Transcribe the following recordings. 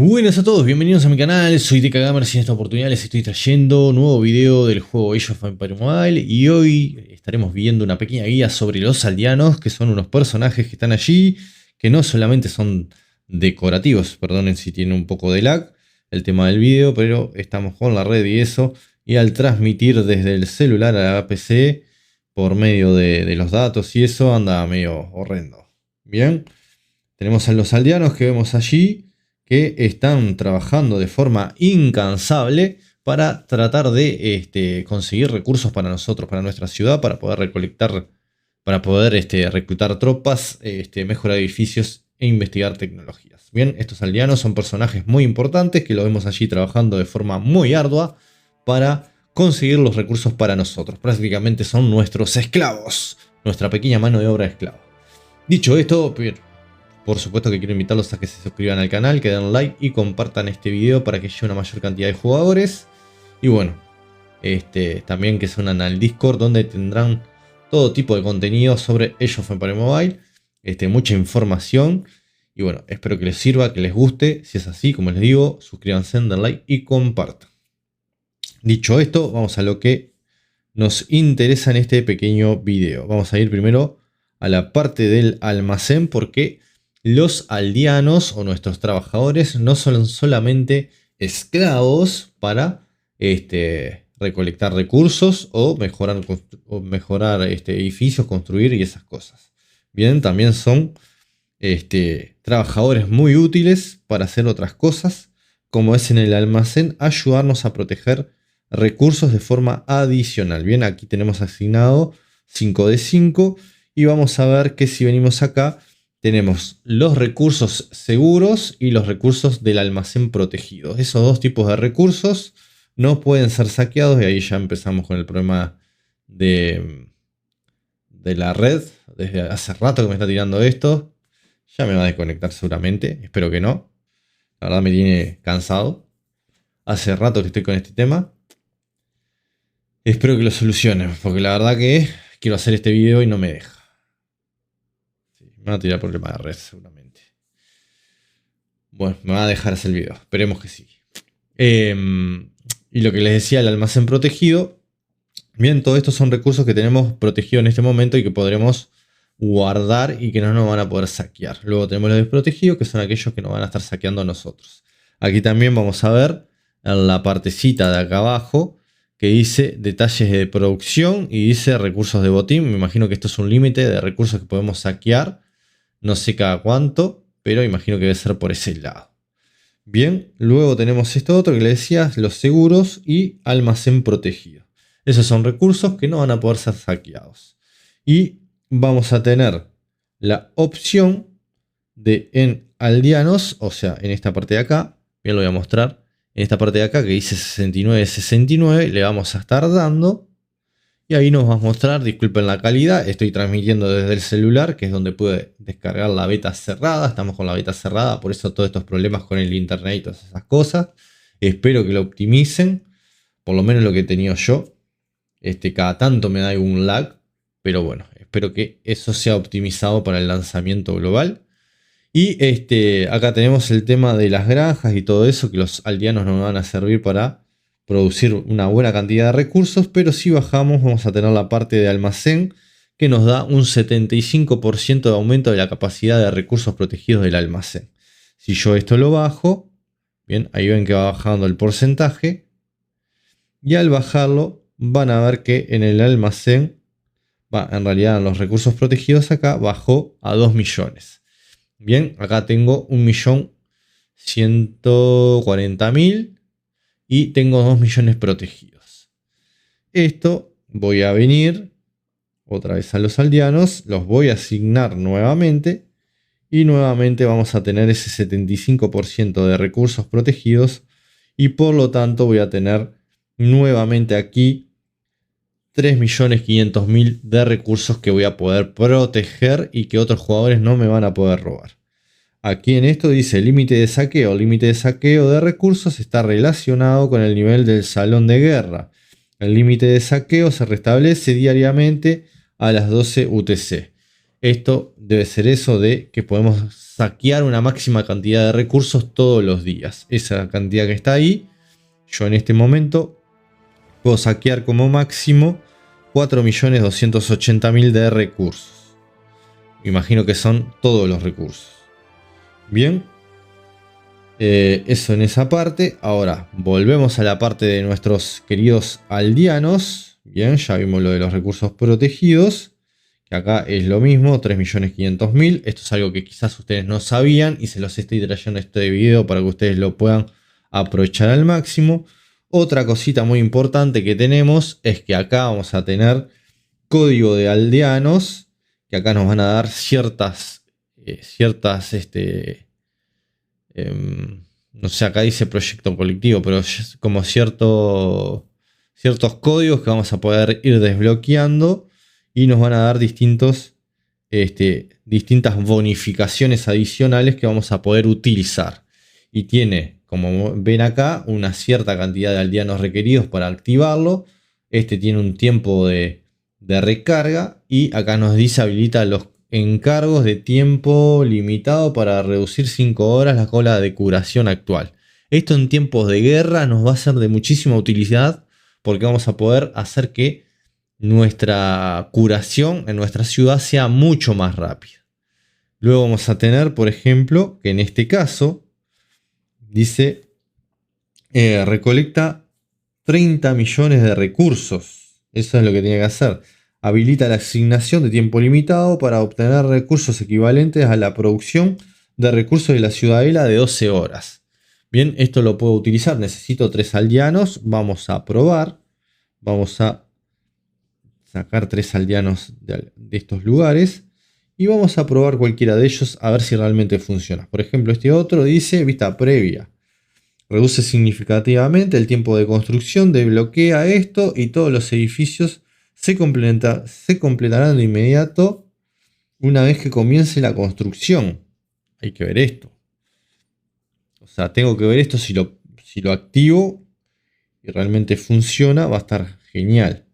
Buenas a todos, bienvenidos a mi canal, soy TKGamers y en esta oportunidad les estoy trayendo un nuevo video del juego Age of Empires Mobile y hoy estaremos viendo una pequeña guía sobre los aldeanos, que son unos personajes que están allí, que no solamente son decorativos, perdonen si tiene un poco de lag el tema del video, pero estamos con la red y eso, y al transmitir desde el celular a la PC por medio de los datos y eso anda medio horrendo. Bien, tenemos a los aldeanos que vemos allí, que están trabajando de forma incansable para tratar de conseguir recursos para nosotros, para nuestra ciudad, para poder recolectar, para poder reclutar tropas, mejorar edificios e investigar tecnologías. Bien, estos aldeanos son personajes muy importantes que lo vemos allí trabajando de forma muy ardua para conseguir los recursos para nosotros. Prácticamente son nuestros esclavos, nuestra pequeña mano de obra esclava. Dicho esto, por supuesto que quiero invitarlos a que se suscriban al canal, que den like y compartan este video para que llegue una mayor cantidad de jugadores. Y bueno, también que se unan al Discord, donde tendrán todo tipo de contenido sobre Age of Empires Mobile, mucha información. Y bueno, espero que les sirva, que les guste. Si es así, como les digo, suscríbanse, den like y compartan. Dicho esto, vamos a lo que nos interesa en este pequeño video. Vamos a ir primero a la parte del almacén, porque los aldeanos o nuestros trabajadores no son solamente esclavos para recolectar recursos o mejorar edificios, construir y esas cosas. Bien, también son trabajadores muy útiles para hacer otras cosas, como es en el almacén ayudarnos a proteger recursos de forma adicional. Bien, aquí tenemos asignado 5 de 5 y vamos a ver que si venimos acá tenemos los recursos seguros y los recursos del almacén protegido. Esos dos tipos de recursos no pueden ser saqueados y ahí ya empezamos con el problema de la red. Desde hace rato que me está tirando esto. Ya me va a desconectar seguramente, espero que no. La verdad me tiene cansado. Hace rato que estoy con este tema. Espero que lo solucionen, porque la verdad que quiero hacer este video y no me deja. Me va a tirar problema de red seguramente. Bueno, me va a dejar hacer el video. Esperemos que sí. Y lo que les decía, el almacén protegido. Bien, todo esto son recursos que tenemos protegidos en este momento y que podremos guardar y que no nos van a poder saquear. Luego tenemos los desprotegidos, que son aquellos que nos van a estar saqueando a nosotros. Aquí también vamos a ver en la partecita de acá abajo que dice detalles de producción y dice recursos de botín. Me imagino que esto es un límite de recursos que podemos saquear. No sé cada cuánto, pero imagino que debe ser por ese lado. Bien, luego tenemos esto otro que le decía, los seguros y almacén protegido. Esos son recursos que no van a poder ser saqueados. Y vamos a tener la opción de en aldeanos, o sea, en esta parte de acá, bien lo voy a mostrar, en esta parte de acá que dice 6969, le vamos a estar dando. Y ahí nos va a mostrar, disculpen la calidad, estoy transmitiendo desde el celular, que es donde pude descargar la beta cerrada. Estamos con la beta cerrada, por eso todos estos problemas con el internet y todas esas cosas. Espero que lo optimicen, por lo menos lo que he tenido yo. Cada tanto me da algún lag, pero bueno, espero que eso sea optimizado para el lanzamiento global. Y acá tenemos el tema de las granjas y todo eso, que los aldeanos nos van a servir para producir una buena cantidad de recursos, pero si bajamos vamos a tener la parte de almacén que nos da un 75% de aumento de la capacidad de recursos protegidos del almacén. Si yo esto lo bajo, bien, ahí ven que va bajando el porcentaje y al bajarlo van a ver que en el almacén, en realidad en los recursos protegidos acá bajó a 2 millones. Bien, acá tengo 1.140.000 y tengo 2 millones protegidos. Esto voy a venir otra vez a los aldeanos, los voy a asignar nuevamente y nuevamente vamos a tener ese 75% de recursos protegidos y por lo tanto voy a tener nuevamente aquí 3.500.000 de recursos que voy a poder proteger y que otros jugadores no me van a poder robar. Aquí en esto dice límite de saqueo. Límite de saqueo de recursos está relacionado con el nivel del salón de guerra. El límite de saqueo se restablece diariamente a las 12 UTC. Esto debe ser eso de que podemos saquear una máxima cantidad de recursos todos los días. Esa cantidad que está ahí, yo en este momento puedo saquear como máximo 4.280.000 de recursos. Imagino que son todos los recursos. Bien. Eso en esa parte. Ahora volvemos a la parte de nuestros queridos aldeanos. Bien, ya vimos lo de los recursos protegidos. Que acá es lo mismo, 3.500.000. Esto es algo que quizás ustedes no sabían y se los estoy trayendo este video para que ustedes lo puedan aprovechar al máximo. Otra cosita muy importante que tenemos es que acá vamos a tener código de aldeanos. Que acá nos van a dar ciertas no sé, acá dice proyecto colectivo, pero es como ciertos códigos que vamos a poder ir desbloqueando y nos van a dar distintas bonificaciones adicionales que vamos a poder utilizar. Y tiene, como ven acá, una cierta cantidad de aldeanos requeridos para activarlo. Este tiene un tiempo de recarga y acá nos dice habilita los encargos de tiempo limitado para reducir 5 horas la cola de curación actual. Esto en tiempos de guerra nos va a ser de muchísima utilidad porque vamos a poder hacer que nuestra curación en nuestra ciudad sea mucho más rápida. Luego vamos a tener, por ejemplo, que en este caso dice recolecta 30 millones de recursos. Eso es lo que tiene que hacer. Habilita la asignación de tiempo limitado para obtener recursos equivalentes a la producción de recursos de la ciudadela de 12 horas. Bien, esto lo puedo utilizar. Necesito 3 aldeanos. Vamos a probar. Vamos a sacar 3 aldeanos de estos lugares. Y vamos a probar cualquiera de ellos a ver si realmente funciona. Por ejemplo, este otro dice vista previa. Reduce significativamente el tiempo de construcción. Desbloquea esto y todos los edificios se completarán de inmediato una vez que comience la construcción. Hay que ver esto. O sea, tengo que ver esto si lo activo y realmente funciona, va a estar genial.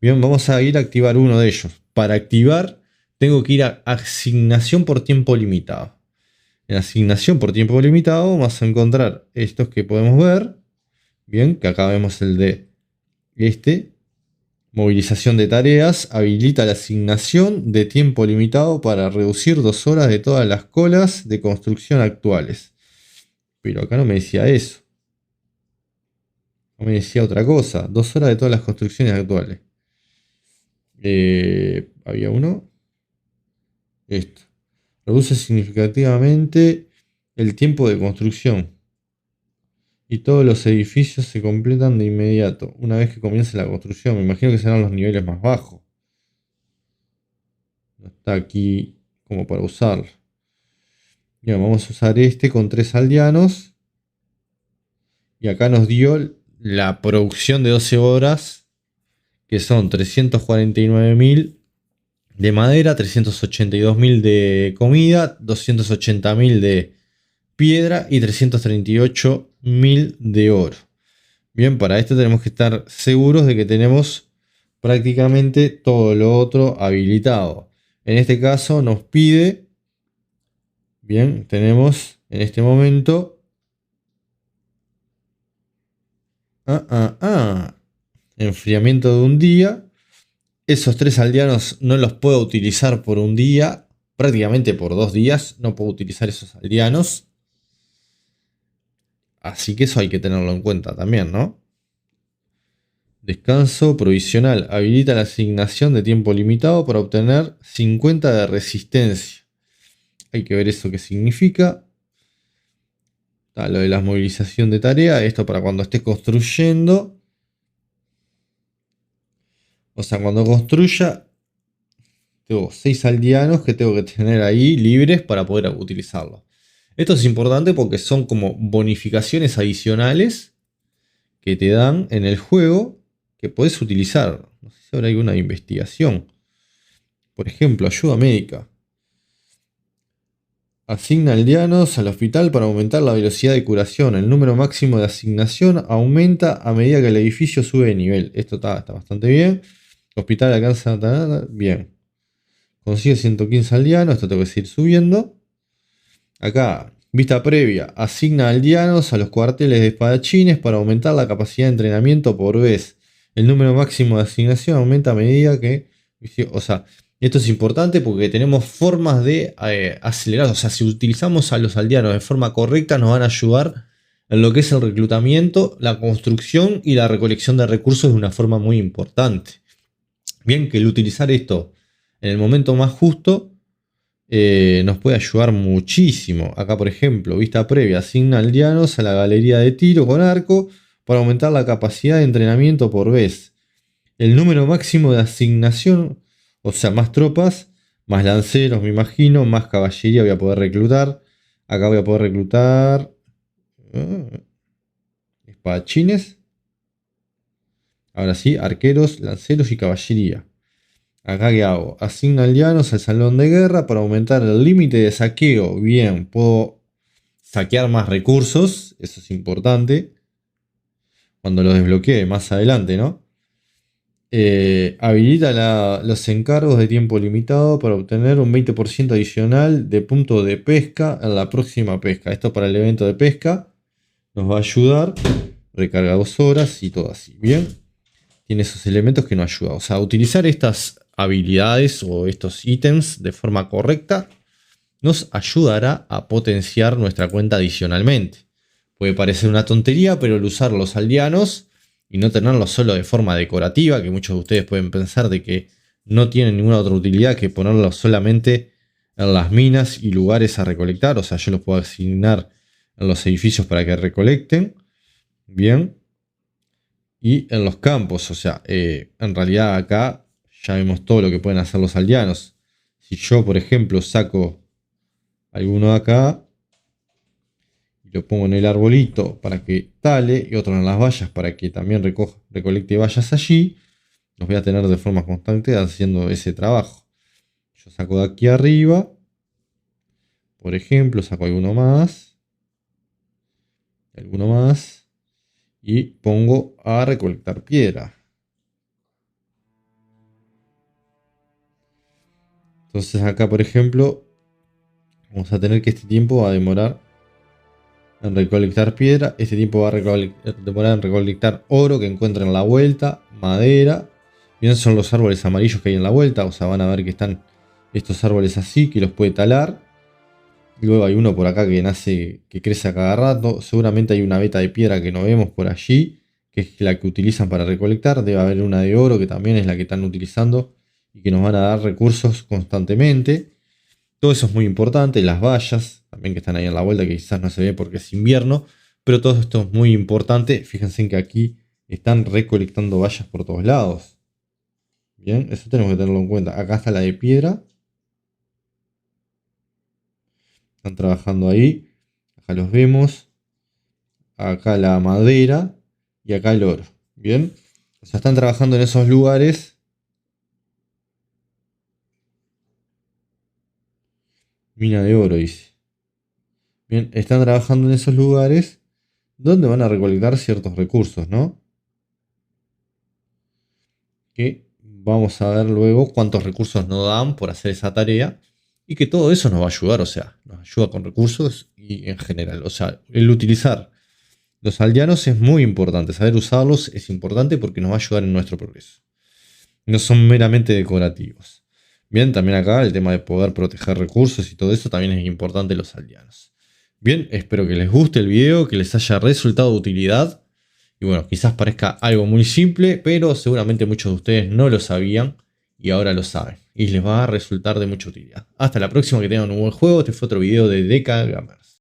Bien, vamos a ir a activar uno de ellos. Para activar, tengo que ir a asignación por tiempo limitado. En asignación por tiempo limitado vamos a encontrar estos que podemos ver. Bien, que acá vemos el de movilización de tareas. Habilita la asignación de tiempo limitado para reducir 2 horas de todas las colas de construcción actuales. Pero acá no me decía eso. No me decía otra cosa. 2 horas de todas las construcciones actuales. Había uno. Esto. Reduce significativamente el tiempo de construcción. Y todos los edificios se completan de inmediato, una vez que comience la construcción. Me imagino que serán los niveles más bajos. No está aquí como para usarlo. Bien, vamos a usar este con 3 aldeanos. Y acá nos dio la producción de 12 horas, que son 349.000 de madera, 382.000 de comida, 280.000 de piedra y 338.000 de oro. Bien, para esto tenemos que estar seguros de que tenemos prácticamente todo lo otro habilitado. En este caso nos pide, bien, tenemos en este momento enfriamiento de un día. Esos 3 aldeanos no los puedo utilizar por un día, prácticamente por 2 días no puedo utilizar esos aldeanos. Así que eso hay que tenerlo en cuenta también, ¿no? Descanso provisional. Habilita la asignación de tiempo limitado para obtener 50 de resistencia. Hay que ver eso qué significa. Está lo de la movilización de tarea. Esto para cuando esté construyendo. O sea, cuando construya, tengo 6 aldeanos que tengo que tener ahí libres para poder utilizarlo. Esto es importante porque son como bonificaciones adicionales que te dan en el juego que podés utilizar. No sé si habrá alguna investigación. Por ejemplo, ayuda médica. Asigna aldeanos al hospital para aumentar la velocidad de curación. El número máximo de asignación aumenta a medida que el edificio sube de nivel. Esto está bastante bien. Hospital alcanza... Bien. Consigue 115 aldeanos. Esto tengo que seguir subiendo. Acá, vista previa. Asigna aldeanos a los cuarteles de espadachines para aumentar la capacidad de entrenamiento por vez. El número máximo de asignación aumenta a medida que... O sea, esto es importante porque tenemos formas de acelerar. O sea, si utilizamos a los aldeanos de forma correcta, nos van a ayudar en lo que es el reclutamiento, la construcción y la recolección de recursos de una forma muy importante. Bien, que el utilizar esto en el momento más justo nos puede ayudar muchísimo. Acá, por ejemplo, vista previa, asigna aldeanos a la galería de tiro con arco para aumentar la capacidad de entrenamiento por vez. El número máximo de asignación, o sea, más tropas, más lanceros, me imagino, más caballería voy a poder reclutar. Acá voy a poder reclutar espadachines. Ahora sí, arqueros, lanceros y caballería. Acá, ¿qué hago? Asigna aldeanos al salón de guerra para aumentar el límite de saqueo. Bien, puedo saquear más recursos. Eso es importante. Cuando lo desbloquee más adelante, ¿no? Habilita los encargos de tiempo limitado para obtener un 20% adicional de puntos de pesca en la próxima pesca. Esto para el evento de pesca nos va a ayudar. Recarga 2 horas y todo así. Bien. Tiene esos elementos que nos ayudan. O sea, utilizar estas habilidades o estos ítems de forma correcta nos ayudará a potenciar nuestra cuenta adicionalmente. Puede parecer una tontería, pero el usar los aldeanos y no tenerlos solo de forma decorativa, que muchos de ustedes pueden pensar de que no tienen ninguna otra utilidad que ponerlos solamente en las minas y lugares a recolectar. O sea, yo los puedo asignar en los edificios para que recolecten. Bien. Y en los campos, o sea, en realidad acá ya vemos todo lo que pueden hacer los aldeanos. Si yo, por ejemplo, saco alguno de acá y lo pongo en el arbolito para que tale y otro en las vallas para que también recolecte vallas allí, los voy a tener de forma constante haciendo ese trabajo. Yo saco de aquí arriba, por ejemplo, saco alguno más y pongo a recolectar piedra. Entonces acá, por ejemplo, vamos a tener que este tiempo va a demorar en recolectar piedra. Este tiempo va a demorar en recolectar oro que encuentren en la vuelta, madera. Bien, son los árboles amarillos que hay en la vuelta. O sea, van a ver que están estos árboles así, que los puede talar. Luego hay uno por acá que nace, que crece a cada rato. Seguramente hay una veta de piedra que no vemos por allí, que es la que utilizan para recolectar. Debe haber una de oro que también es la que están utilizando y que nos van a dar recursos constantemente. Todo eso es muy importante. Las vallas también que están ahí en la vuelta, que quizás no se ve porque es invierno, pero todo esto es muy importante. Fíjense que aquí están recolectando vallas por todos lados. Bien, eso tenemos que tenerlo en cuenta. Acá está la de piedra. Están trabajando ahí. Acá los vemos. Acá la madera. Y acá el oro. Bien. O sea, están trabajando en esos lugares. Mina de oro, dice. Bien, están trabajando en esos lugares donde van a recolectar ciertos recursos, ¿no? Que vamos a ver luego cuántos recursos nos dan por hacer esa tarea. Y que todo eso nos va a ayudar, o sea, nos ayuda con recursos y en general. O sea, el utilizar los aldeanos es muy importante. Saber usarlos es importante porque nos va a ayudar en nuestro progreso. No son meramente decorativos. Bien, también acá el tema de poder proteger recursos y todo eso también es importante en los aldeanos. Bien, espero que les guste el video, que les haya resultado de utilidad. Y bueno, quizás parezca algo muy simple, pero seguramente muchos de ustedes no lo sabían y ahora lo saben. Y les va a resultar de mucha utilidad. Hasta la próxima, que tengan un buen juego. Este fue otro video de DK Gamer.